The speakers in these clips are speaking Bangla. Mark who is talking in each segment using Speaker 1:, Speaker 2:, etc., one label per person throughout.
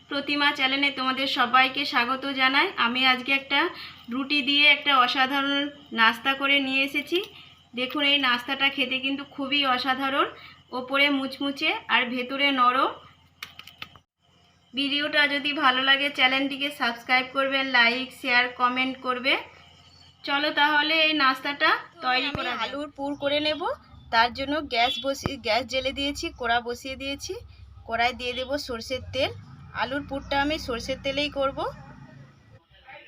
Speaker 1: প্রতিমা চ্যানেলে তোমাদের সবাইকে স্বাগত জানাই। আমি আজকে একটা রুটি দিয়ে একটা অসাধারণ নাস্তা করে নিয়ে এসেছি। দেখুন, এই নাস্তাটা খেতে কিন্তু খুবই অসাধারণ, ওপরে মুচমুচে আর ভেতরে নরম। ভিডিওটা যদি ভালো লাগে চ্যানেলটিকে সাবস্ক্রাইব করবে, লাইক শেয়ার কমেন্ট করবে। চলো তাহলে এই নাস্তাটা তৈরি করা যাক। আলুর পুর করে নেব। তার জন্য গ্যাস জ্বেলে দিয়েছি, কড়া বসিয়ে দিয়েছি। কড়াই দিয়ে দেব সরষের তেল। আলুর পুরটা আমি সরষের তেলেই করব।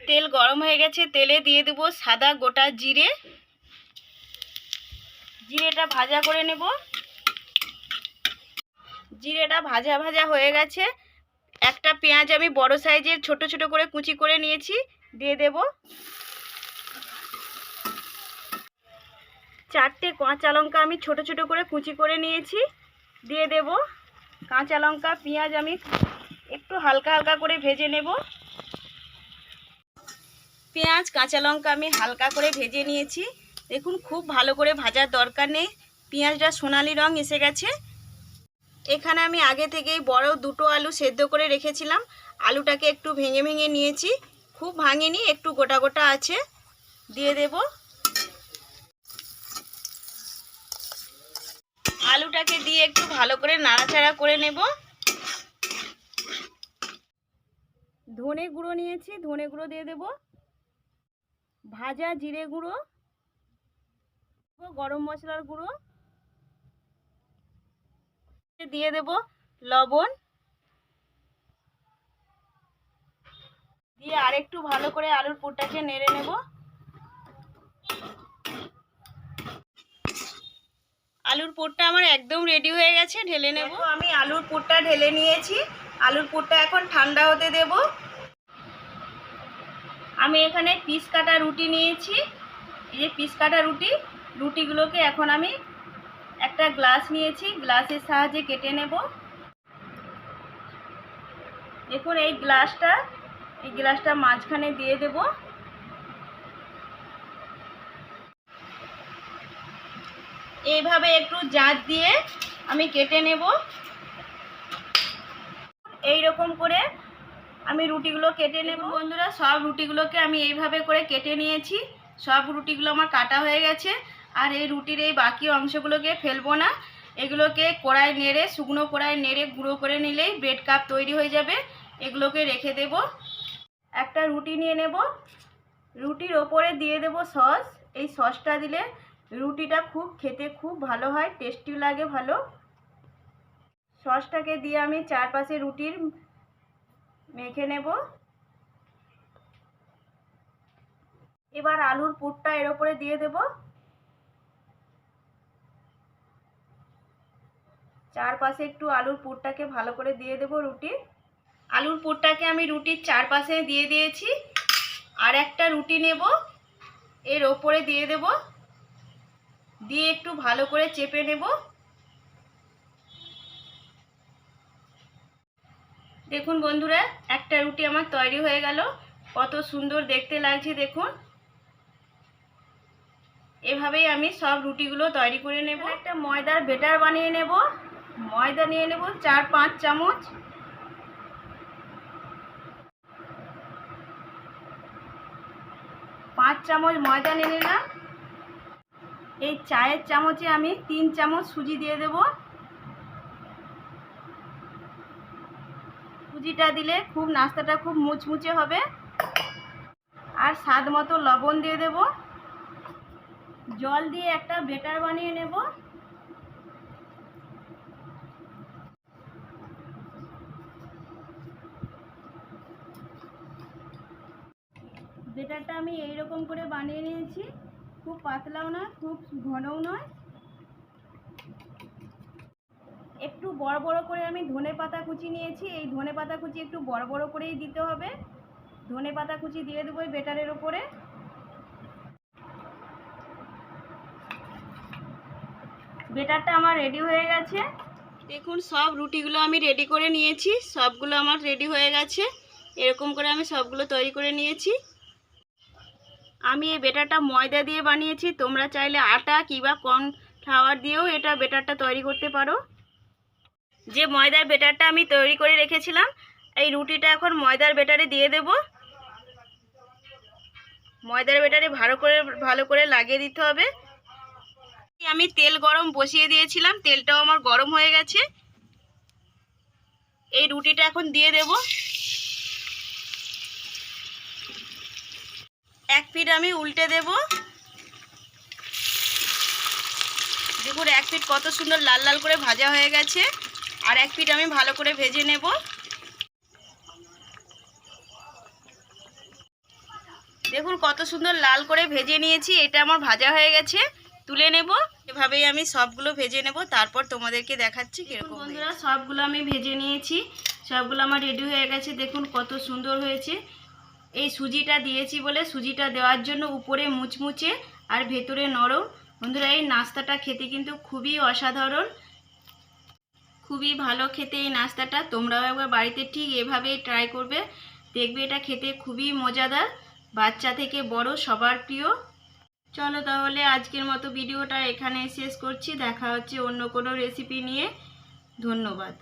Speaker 1: তেল গরম হয়ে গেছে, তেলে দিয়ে দেব সাদা গোটা জিরে। জিরেটা ভাজা করে নেব। জিরেটা ভাজা ভাজা হয়ে গেছে। একটা পেঁয়াজ আমি বড় সাইজের ছোট ছোট করে কুচি করে নিয়েছি, দিয়ে দেব। 4টে কাঁচা লঙ্কা আমি ছোট ছোট করে কুচি করে নিয়েছি, দিয়ে দেব। কাঁচা লঙ্কা পেঁয়াজ আমি একটু হালকা হালকা করে ভেজে নেব। পেঁয়াজ কাঁচা লঙ্কা আমি হালকা করে ভেজে নিয়েছি। দেখুন, খুব ভালো করে ভাজার দরকার নেই, পেঁয়াজটা সোনালি রং এসে গেছে। এখানে আমি আগে থেকেই বড় 2টো আলু সেদ্ধ করে রেখেছিলাম। আলুটাকে একটু ভেঙে ভেঙে নিয়েছি, খুব ভাঙিনি, একটু গোটা গোটা আছে, দিয়ে দেব। আলুটাকে দিয়ে একটু ভালো করে নাড়াচাড়া করে নেব। ধনে গুঁড়ো নিয়েছি, ধনে গুঁড়ো দিয়ে দেব। ভাজা জিরে গুঁড়ো, গরম মশলার গুঁড়ো দিয়ে দেব। লবণ দিয়ে আরেকটু ভালো করে আলুর পুরটাকে নেড়ে নেব। আলুর পুরটা আমার একদম রেডি হয়ে গেছে, ঢেলে নেব। আমি আলুর পুরটা ঢেলে নিয়েছি। আলুর পুরটা এখন ঠান্ডা হতে দেব। আমি এখানে পিস কাটা রুটি নিয়েছি। এই যে পিস কাটা রুটিগুলোকে এখন আমি একটা গ্লাস নিয়েছি, গ্লাসের সাহায্যে কেটে নেব। দেখুন, এই গ্লাসটা মাঝখানে দিয়ে দেব। এইভাবে একটু জাঁত দিয়ে আমি কেটে নেব। এই রকম করে আমি রুটিগুলো কেটে নেব। বন্ধুরা, সব রুটিগুলোকে আমি এইভাবে করে কেটে নিয়েছি। সব রুটিগুলো আমার কাটা হয়ে গেছে। আর এই রুটির এই বাকি অংশগুলোকে ফেলবো না, এগুলোকে কড়াই নেড়ে, শুকনো কড়াই নেড়ে গুঁড়ো করে নিলেই ব্রেড কাপ তৈরি হয়ে যাবে। এগুলোকে রেখে দেব। একটা রুটি নিয়ে নেব, রুটির ওপরে দিয়ে দেব সস। এই সসটা দিলে রুটিটা খেতে খুব ভালো হয়, টেস্টি লাগে ভালো। সসটাকে দিয়ে আমি চারপাশে রুটির মেখে নেব। এবার আলুর পুরটা এর উপরে দিয়ে দেব। চারপাশে একটু আলুর পুরটাকে ভালো করে দিয়ে দেব রুটির। আলুর পুরটাকে আমি রুটির চারপাশে দিয়ে দিয়েছি। আর একটা রুটি নেব, এর ওপরে দিয়ে দেব, দিয়ে একটু ভালো করে চেপে নেব। দেখুন বন্ধুরা, একটা রুটি আমার তৈরি হয়ে গেল। কত সুন্দর দেখতে লাগছে দেখুন। এভাবেই আমি সব রুটিগুলো তৈরি করে নেব। একটা ময়দার বেটার বানিয়ে নেব। ময়দা নিয়ে নেব 4-5 চামচ। পাঁচ চামচ ময়দা নিয়ে নিলাম। এই চায়ের চামচে আমি 3 চামচ সুজি দিয়ে দেব। সুজিটা দিলে নাস্তাটা খুব মুচমুচে হবে। আর স্বাদ মতো লবণ দিয়ে দেব। জল দিয়ে একটা বেটার বানিয়ে নেব। বেটারটা আমি এইরকম করে বানিয়ে নিয়েছি, খুব পাতলাও না, খুব ঘনও নয়। একটু বড় বড় করে আমি ধনেপাতা কুচি নিয়েছি। এই ধনেপাতা কুচি একটু বড় বড় করেই দিতে হবে। ধনেপাতা কুচি দিয়ে দেবো এই বেটারের ওপরে। বেটারটা আমার রেডি হয়ে গেছে। দেখুন, সব রুটিগুলো আমি রেডি করে নিয়েছি। সবগুলো আমার রেডি হয়ে গেছে। এরকম করে আমি সবগুলো তৈরি করে নিয়েছি। আমি এই বেটারটা ময়দা দিয়ে বানিয়েছি, তোমরা চাইলে আটা কিংবা কর্নফ্লাওয়ার দিয়েও এটা বেটারটা তৈরি করতে পারো। যে ময়দার বেটারটা আমি তৈরি করে রেখেছিলাম, এই রুটিটা এখন ময়দার ব্যাটারে দিয়ে দেব। ময়দার ব্যাটারে ভালো করে লাগিয়ে দিতে হবে। আমি তেল গরম বসিয়ে দিয়েছিলাম, তেলটাও আমার গরম হয়ে গেছে। এই রুটিটা এখন দিয়ে দেব। এক পিঠ আমি উল্টে দেব। দেখুন এক পিঠ কত সুন্দর লাল লাল করে ভাজা হয়ে গেছে, আর এক পিঠ আমি ভালো করে ভেজে নেব। দেখুন কত সুন্দর লাল করে ভেজে নিয়েছি, এটা আমার ভাজা হয়ে গেছে, তুলে নেব। এভাবেই আমি সবগুলো ভেজে নেব, তারপর তোমাদেরকে দেখাচ্ছি কিরকম। বন্ধুরা সবগুলো আমি ভেজে নিয়েছি, সবগুলো আমার রেডি হয়ে গেছে। দেখুন কত সুন্দর হয়েছে। এই সুজিটা দিয়েছি বলে, সুজিটা দেওয়ার জন্য উপরে মুচমুচে আর ভেতরে নরম। বন্ধুরা এই নাস্তাটা খেতে কিন্তু খুবই অসাধারণ, খুবই ভালো খেতে এই নাস্তাটা। তোমরাও একবার বাড়িতে ঠিক এভাবেই ট্রাই করবে, দেখবে এটা খেতে খুবই মজাদার, বাচ্চা থেকে বড় সবার প্রিয়। চলো তাহলে আজকের মতো ভিডিওটা এখানে শেষ করছি, দেখা হচ্ছে অন্য কোনো রেসিপি নিয়ে। ধন্যবাদ।